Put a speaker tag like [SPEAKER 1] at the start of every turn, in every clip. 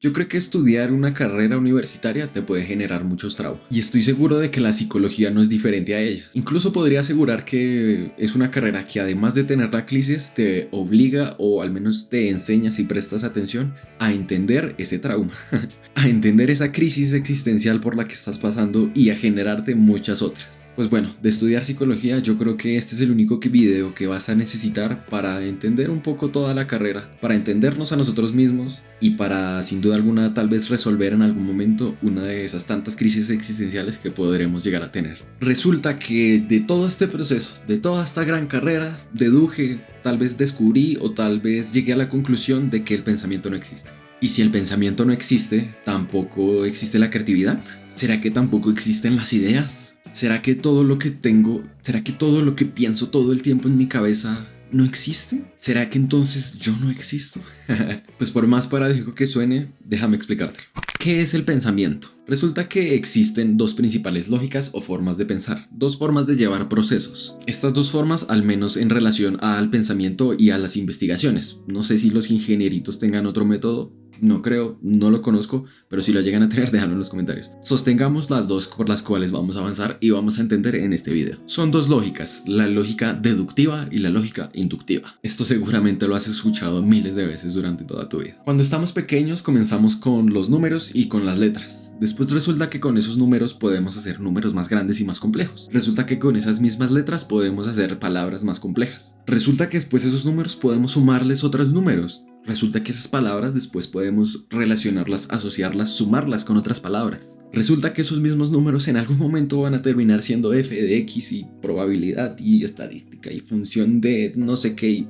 [SPEAKER 1] Yo creo que estudiar una carrera universitaria te puede generar muchos traumas. Y estoy seguro de que la psicología no es diferente a ella. Incluso podría asegurar que es una carrera que además de tener la crisis te obliga o al menos te enseña, si prestas atención, a entender ese trauma. A entender esa crisis existencial por la que estás pasando y a generarte muchas otras. Pues bueno, de estudiar psicología yo creo que este es el único video que vas a necesitar para entender un poco toda la carrera, para entendernos a nosotros mismos y para sin duda alguna tal vez resolver en algún momento una de esas tantas crisis existenciales que podremos llegar a tener. Resulta que de todo este proceso, de toda esta gran carrera, deduje, tal vez descubrí o tal vez llegué a la conclusión de que el pensamiento no existe. Y si el pensamiento no existe, tampoco existe la creatividad. ¿Será que tampoco existen las ideas? ¿Será que todo lo que tengo, será que todo lo que pienso todo el tiempo en mi cabeza no existe? ¿Será que entonces yo no existo? Pues por más paradójico que suene, déjame explicártelo. ¿Qué es el pensamiento? Resulta que existen dos principales lógicas o formas de pensar, dos formas de llevar procesos. Estas dos formas, al menos en relación al pensamiento y a las investigaciones. No sé si los ingenieritos tengan otro método. No creo, no lo conozco, pero si lo llegan a tener, déjalo en los comentarios. Sostengamos las dos por las cuales vamos a avanzar y vamos a entender en este video. Son dos lógicas, la lógica deductiva y la lógica inductiva. Esto seguramente lo has escuchado miles de veces durante toda tu vida. Cuando estamos pequeños comenzamos con los números y con las letras. Después resulta que con esos números podemos hacer números más grandes y más complejos. Resulta que con esas mismas letras podemos hacer palabras más complejas. Resulta que después esos números podemos sumarles otros números. Resulta que esas palabras después podemos relacionarlas, asociarlas, sumarlas con otras palabras. Resulta que esos mismos números en algún momento van a terminar siendo f de x y probabilidad y estadística y función de no sé qué.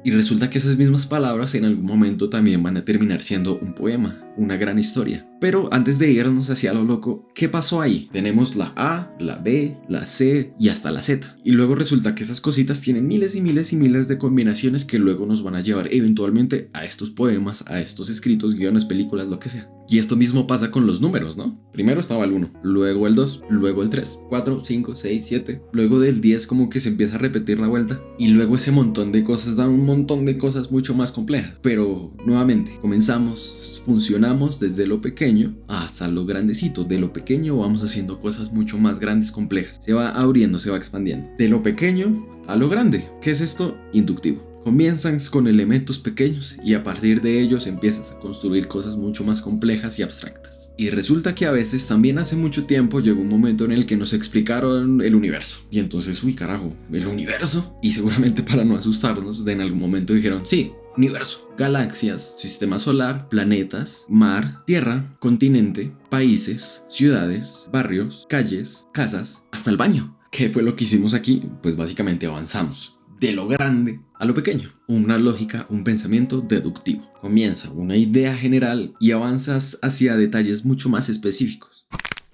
[SPEAKER 1] Y resulta que esas mismas palabras en algún momento también van a terminar siendo un poema, una gran historia. Pero antes de irnos hacia lo loco, ¿qué pasó ahí? Tenemos la A, la B, la C y hasta la Z. Y luego resulta que esas cositas tienen miles y miles y miles de combinaciones que luego nos van a llevar eventualmente a estos poemas, a estos escritos, guiones, películas, lo que sea. Y esto mismo pasa con los números, ¿no? Primero estaba el 1, luego el 2, luego el 3, 4, 5, 6, 7. Luego del 10 como que se empieza a repetir la vuelta. Y luego ese montón de cosas dan un montón de cosas mucho más complejas. Pero nuevamente, comenzamos, funcionamos desde lo pequeño hasta lo grandecito. De lo pequeño vamos haciendo cosas mucho más grandes, complejas. Se va abriendo, se va expandiendo. De lo pequeño a lo grande. ¿Qué es esto? Inductivo. Comienzan con elementos pequeños y a partir de ellos empiezas a construir cosas mucho más complejas y abstractas. Y resulta que a veces también hace mucho tiempo llegó un momento en el que nos explicaron el universo. Y entonces, uy carajo, ¿el universo? Y seguramente para no asustarnos, en algún momento dijeron, sí, universo, galaxias, sistema solar, planetas, mar, tierra, continente, países, ciudades, barrios, calles, casas, hasta el baño. ¿Qué fue lo que hicimos aquí? Pues básicamente avanzamos de lo grande a lo pequeño. Una lógica, un pensamiento deductivo. Comienza una idea general y avanzas hacia detalles mucho más específicos.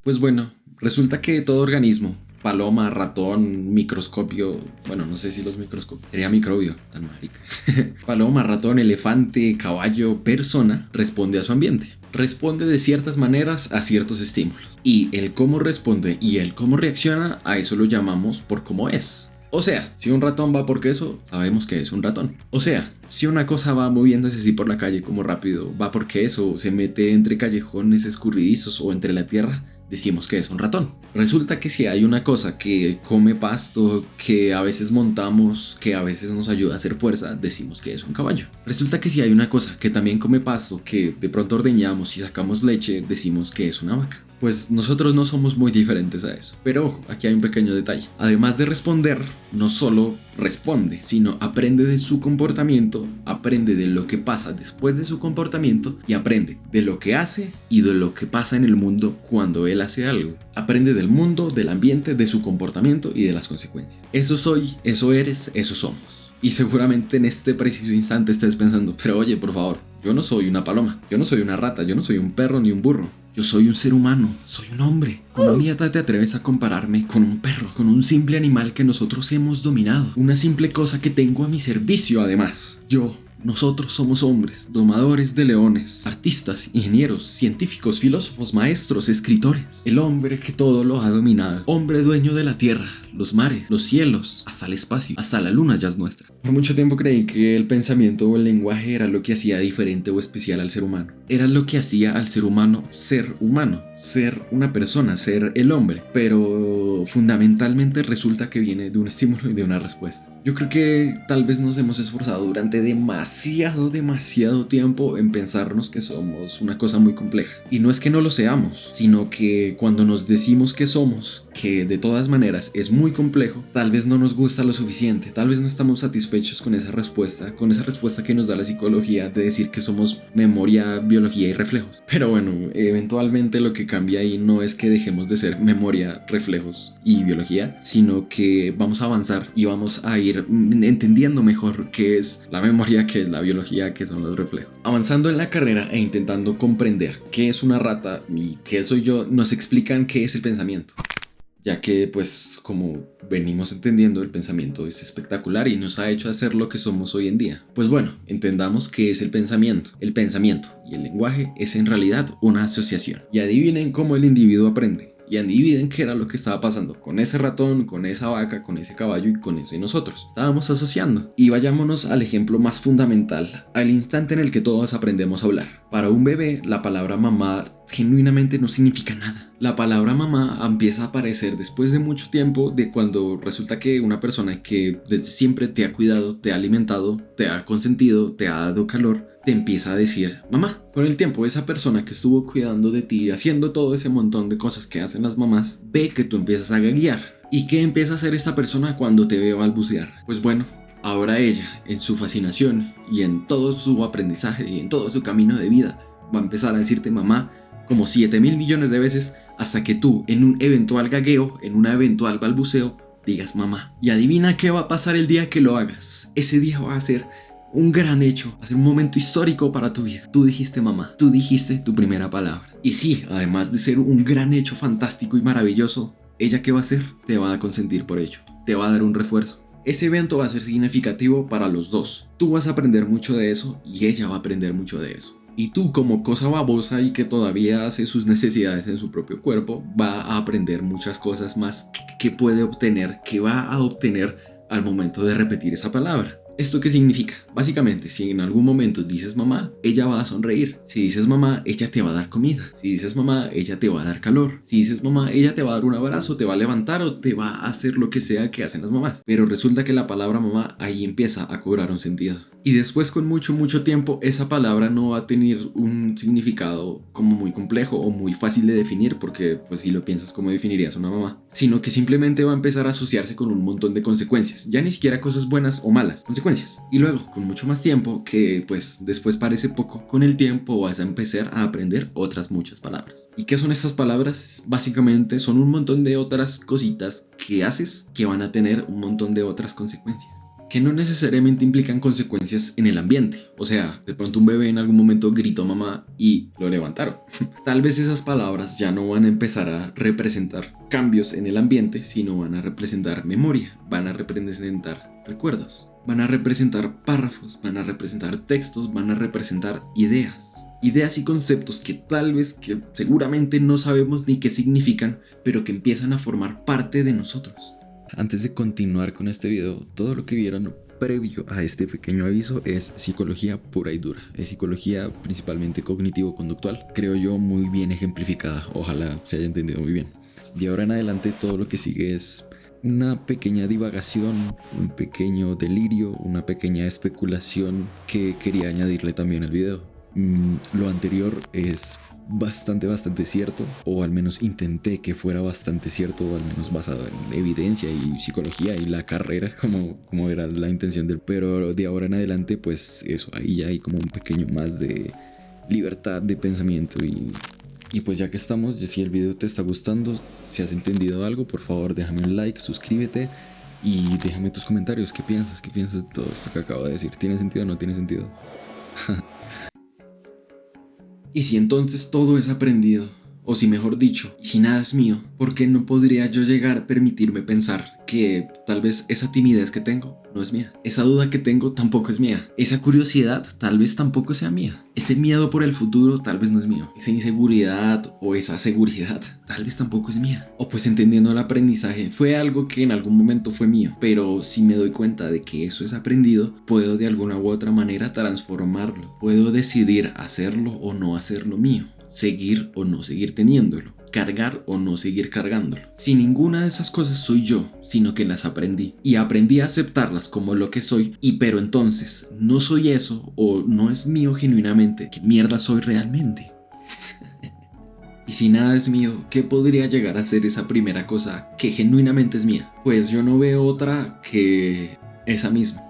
[SPEAKER 1] Pues bueno, resulta que todo organismo, paloma, ratón, microscopio, bueno, no sé si los microscopios, sería microbio, tan marica. Paloma, ratón, elefante, caballo, persona, responde a su ambiente. Responde de ciertas maneras a ciertos estímulos. Y el cómo responde y el cómo reacciona, a eso lo llamamos por cómo es. O sea, si un ratón va por queso, sabemos que es un ratón. O sea, si una cosa va moviéndose así por la calle como rápido, va por queso, se mete entre callejones escurridizos o entre la tierra, decimos que es un ratón. Resulta que si hay una cosa que come pasto, que a veces montamos, que a veces nos ayuda a hacer fuerza, decimos que es un caballo. Resulta que si hay una cosa que también come pasto, que de pronto ordeñamos y sacamos leche, decimos que es una vaca. Pues nosotros no somos muy diferentes a eso. Pero ojo, aquí hay un pequeño detalle. Además de responder, no solo responde, sino aprende de su comportamiento, aprende de lo que pasa después de su comportamiento y aprende de lo que hace y de lo que pasa en el mundo cuando él hace algo. Aprende del mundo, del ambiente, de su comportamiento y de las consecuencias. Eso soy, eso eres, eso somos. Y seguramente en este preciso instante estés pensando, pero oye, por favor, yo no soy una paloma, yo no soy una rata, yo no soy un perro ni un burro. Yo soy un ser humano, soy un hombre. ¿Cómo mierda te atreves a compararme con un perro? Con un simple animal que nosotros hemos dominado. Una simple cosa que tengo a mi servicio además. Yo Nosotros somos hombres, domadores de leones, artistas, ingenieros, científicos, filósofos, maestros, escritores. El hombre que todo lo ha dominado. Hombre dueño de la tierra, los mares, los cielos, hasta el espacio, hasta la luna ya es nuestra. Por mucho tiempo creí que el pensamiento o el lenguaje era lo que hacía diferente o especial al ser humano. Era lo que hacía al ser humano, ser una persona, ser el hombre. Pero fundamentalmente resulta que viene de un estímulo y de una respuesta. Yo creo que tal vez nos hemos esforzado durante demasiado tiempo en pensarnos que somos una cosa muy compleja. Y no es que no lo seamos, sino que cuando nos decimos que somos, que de todas maneras es muy complejo, tal vez no nos gusta lo suficiente, tal vez no estamos satisfechos con esa respuesta que nos da la psicología de decir que somos memoria, biología y reflejos. Pero bueno, eventualmente lo que cambia ahí no es que dejemos de ser memoria, reflejos y biología, sino que vamos a avanzar y vamos a ir entendiendo mejor qué es la memoria, qué es la biología, qué son los reflejos. Avanzando en la carrera e intentando comprender qué es una rata y qué soy yo, nos explican qué es el pensamiento. Ya que, pues, como venimos entendiendo, el pensamiento es espectacular y nos ha hecho hacer lo que somos hoy en día. Pues bueno, entendamos qué es el pensamiento. El pensamiento y el lenguaje es en realidad una asociación. Y adivinen cómo el individuo aprende. Y adivinen qué era lo que estaba pasando con ese ratón, con esa vaca, con ese caballo y con ese nosotros. Estábamos asociando. Y vayámonos al ejemplo más fundamental, al instante en el que todos aprendemos a hablar. Para un bebé, la palabra mamá genuinamente no significa nada. La palabra mamá empieza a aparecer después de mucho tiempo, de cuando resulta que una persona que desde siempre te ha cuidado, te ha alimentado, te ha consentido, te ha dado calor, te empieza a decir mamá. Con el tiempo, esa persona que estuvo cuidando de ti, haciendo todo ese montón de cosas que hacen las mamás, ve que tú empiezas a gaguear. ¿Y qué empieza a hacer esta persona cuando te ve balbucear? Pues bueno, ahora ella, en su fascinación y en todo su aprendizaje y en todo su camino de vida, va a empezar a decirte mamá como 7.000 millones de veces hasta que tú, en un eventual gagueo, en un eventual balbuceo, digas mamá. Y adivina qué va a pasar el día que lo hagas. Ese día va a ser un gran hecho, va a ser un momento histórico para tu vida. Tú dijiste mamá, tú dijiste tu primera palabra. Y sí, además de ser un gran hecho fantástico y maravilloso, ¿ella qué va a hacer? Te va a consentir por ello, te va a dar un refuerzo. Ese evento va a ser significativo para los dos. Tú vas a aprender mucho de eso y ella va a aprender mucho de eso. Y tú, como cosa babosa y que todavía hace sus necesidades en su propio cuerpo, va a aprender muchas cosas más que puede obtener, que va a obtener al momento de repetir esa palabra. ¿Esto qué significa? Básicamente, si en algún momento dices mamá, ella va a sonreír. Si dices mamá, ella te va a dar comida. Si dices mamá, ella te va a dar calor. Si dices mamá, ella te va a dar un abrazo, te va a levantar o te va a hacer lo que sea que hacen las mamás. Pero resulta que la palabra mamá ahí empieza a cobrar un sentido. Y después, con mucho tiempo, esa palabra no va a tener un significado como muy complejo o muy fácil de definir, porque pues si lo piensas, ¿cómo definirías una mamá? Sino que simplemente va a empezar a asociarse con un montón de consecuencias, ya ni siquiera cosas buenas o malas, consecuencias. Y luego, con mucho más tiempo, que pues después parece poco, con el tiempo vas a empezar a aprender otras muchas palabras. ¿Y qué son estas palabras? Básicamente son un montón de otras cositas que haces que van a tener un montón de otras consecuencias, que no necesariamente implican consecuencias en el ambiente. O sea, de pronto un bebé en algún momento gritó mamá y lo levantaron. Tal vez esas palabras ya no van a empezar a representar cambios en el ambiente, sino van a representar memoria, van a representar recuerdos, van a representar párrafos, van a representar textos, van a representar ideas. Ideas y conceptos que tal vez, que seguramente no sabemos ni qué significan, pero que empiezan a formar parte de nosotros. Antes de continuar con este video, todo lo que vieron previo a este pequeño aviso es psicología pura y dura. Es psicología principalmente cognitivo-conductual, creo yo, muy bien ejemplificada. Ojalá se haya entendido muy bien. De ahora en adelante todo lo que sigue es una pequeña divagación, un pequeño delirio, una pequeña especulación que quería añadirle también al video. Lo anterior es bastante cierto, o al menos intenté que fuera bastante cierto, o al menos basado en evidencia y psicología y la carrera, como era la intención del. Pero de ahora en adelante, pues eso, ahí ya hay como un pequeño más de libertad de pensamiento. Y pues ya que estamos, si el video te está gustando, si has entendido algo, por favor déjame un like, suscríbete y déjame tus comentarios. ¿Qué piensas? ¿Qué piensas de todo esto que acabo de decir? ¿Tiene sentido o no tiene sentido? Y si entonces todo es aprendido, o si mejor dicho, si nada es mío, ¿por qué no podría yo llegar a permitirme pensar que tal vez esa timidez que tengo no es mía. Esa duda que tengo tampoco es mía. Esa curiosidad tal vez tampoco sea mía. Ese miedo por el futuro tal vez no es mío. Esa inseguridad o esa seguridad tal vez tampoco es mía. O pues entendiendo el aprendizaje, fue algo que en algún momento fue mío. Pero si me doy cuenta de que eso es aprendido, puedo de alguna u otra manera transformarlo. Puedo decidir hacerlo o no hacerlo mío. Seguir o no seguir teniéndolo. Cargar o no seguir cargándolo. Si ninguna de esas cosas soy yo, sino que las aprendí y aprendí a aceptarlas como lo que soy, y pero entonces no soy eso o no es mío genuinamente, ¿qué mierda soy realmente? Y si nada es mío, ¿qué podría llegar a ser esa primera cosa que genuinamente es mía? Pues yo no veo otra que esa misma.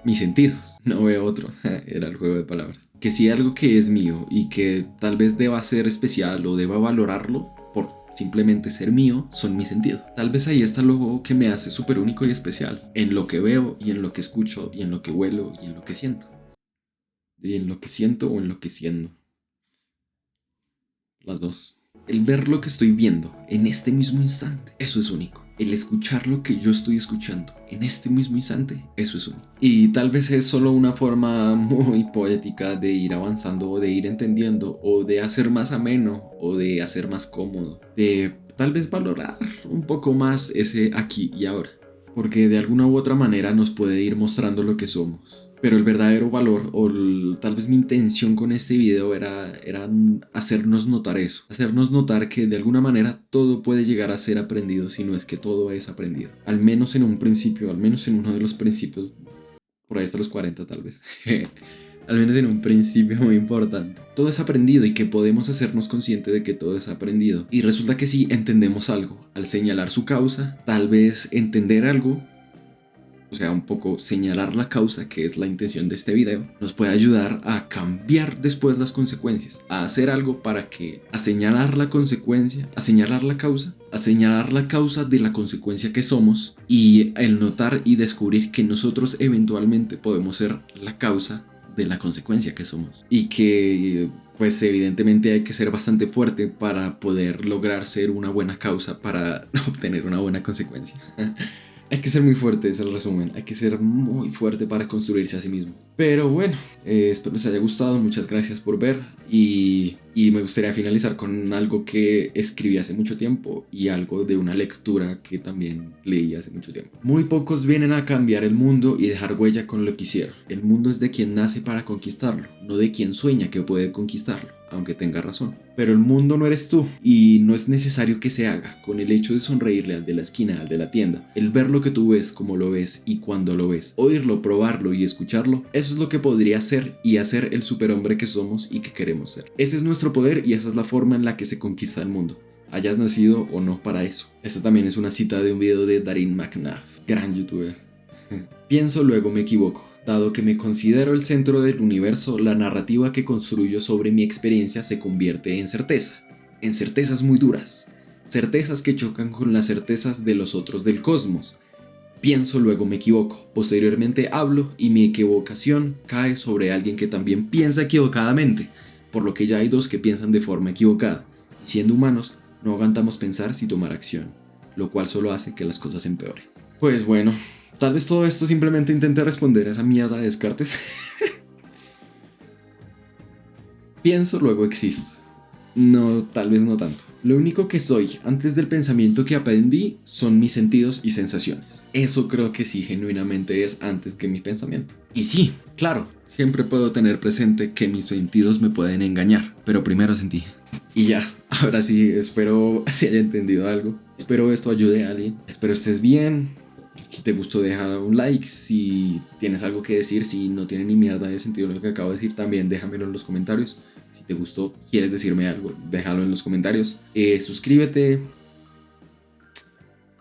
[SPEAKER 1] Mis sentidos. No veo otro. Era el juego de palabras. Que si algo que es mío y que tal vez deba ser especial o deba valorarlo por simplemente ser mío, son mis sentidos. Tal vez ahí está lo que me hace súper único y especial. En lo que veo y en lo que escucho y en lo que huelo y en lo que siento. Y en lo que siento o en lo que siento. Las dos. El ver lo que estoy viendo en este mismo instante, eso es único. El escuchar lo que yo estoy escuchando en este mismo instante, eso es único. Y tal vez es solo una forma muy poética de ir avanzando o de ir entendiendo o de hacer más ameno o de hacer más cómodo. De tal vez valorar un poco más ese aquí y ahora. Porque de alguna u otra manera nos puede ir mostrando lo que somos. Pero el verdadero valor o tal vez mi intención con este video era hacernos notar eso. Hacernos notar que de alguna manera todo puede llegar a ser aprendido si no es que todo es aprendido. Al menos en un principio, al menos en uno de los principios, por ahí hasta los 40 tal vez. Al menos en un principio muy importante. Todo es aprendido y que podemos hacernos conscientes de que todo es aprendido. Y resulta que si entendemos algo, al señalar su causa, tal vez entender algo, o sea, un poco señalar la causa, que es la intención de este video, nos puede ayudar a cambiar después las consecuencias, a hacer algo para que, a señalar la consecuencia, a señalar la causa de la consecuencia que somos, y el notar y descubrir que nosotros eventualmente podemos ser la causa de la consecuencia que somos. Y que pues evidentemente hay que ser bastante fuerte para poder lograr ser una buena causa para obtener una buena consecuencia. Hay que ser muy fuerte, es el resumen. Hay que ser muy fuerte para construirse a sí mismo. Pero bueno, espero les haya gustado. Muchas gracias por ver. Y me gustaría finalizar con algo que escribí hace mucho tiempo y algo de una lectura que también leí hace mucho tiempo. Muy pocos vienen a cambiar el mundo y dejar huella con lo que hicieron. El mundo es de quien nace para conquistarlo, no de quien sueña que puede conquistarlo, aunque tenga razón. Pero el mundo no eres tú y no es necesario que se haga con el hecho de sonreírle al de la esquina, al de la tienda. El ver lo que tú ves, como lo ves y cuando lo ves, oírlo, probarlo y escucharlo, eso es lo que podría ser y hacer el superhombre que somos y que queremos ser. Ese es nuestro poder y esa es la forma en la que se conquista el mundo, hayas nacido o no para eso. Esta también es una cita de un video de Darin McNabb, gran youtuber. Pienso, luego me equivoco. Dado que me considero el centro del universo, la narrativa que construyo sobre mi experiencia se convierte en certeza. En certezas muy duras. Certezas que chocan con las certezas de los otros del cosmos. Pienso, luego me equivoco. Posteriormente hablo y mi equivocación cae sobre alguien que también piensa equivocadamente. Por lo que ya hay dos que piensan de forma equivocada. Y siendo humanos, no aguantamos pensar sin tomar acción. Lo cual solo hace que las cosas empeoren. Pues bueno, tal vez todo esto simplemente intente responder a esa mierda de Descartes. Pienso, luego existo. No, tal vez no tanto. Lo único que soy antes del pensamiento que aprendí son mis sentidos y sensaciones. Eso creo que sí genuinamente es antes que mi pensamiento. Y sí, claro, siempre puedo tener presente que mis sentidos me pueden engañar, pero primero sentí. Y ya, ahora sí, espero se haya entendido algo. Espero esto ayude a alguien. Espero estés bien. Si te gustó, deja un like. Si tienes algo que decir, si no tiene ni mierda de sentido lo que acabo de decir, también déjamelo en los comentarios. Si te gustó, quieres decirme algo, déjalo en los comentarios. Suscríbete.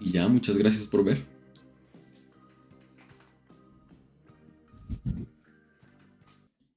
[SPEAKER 1] Y ya, muchas gracias por ver.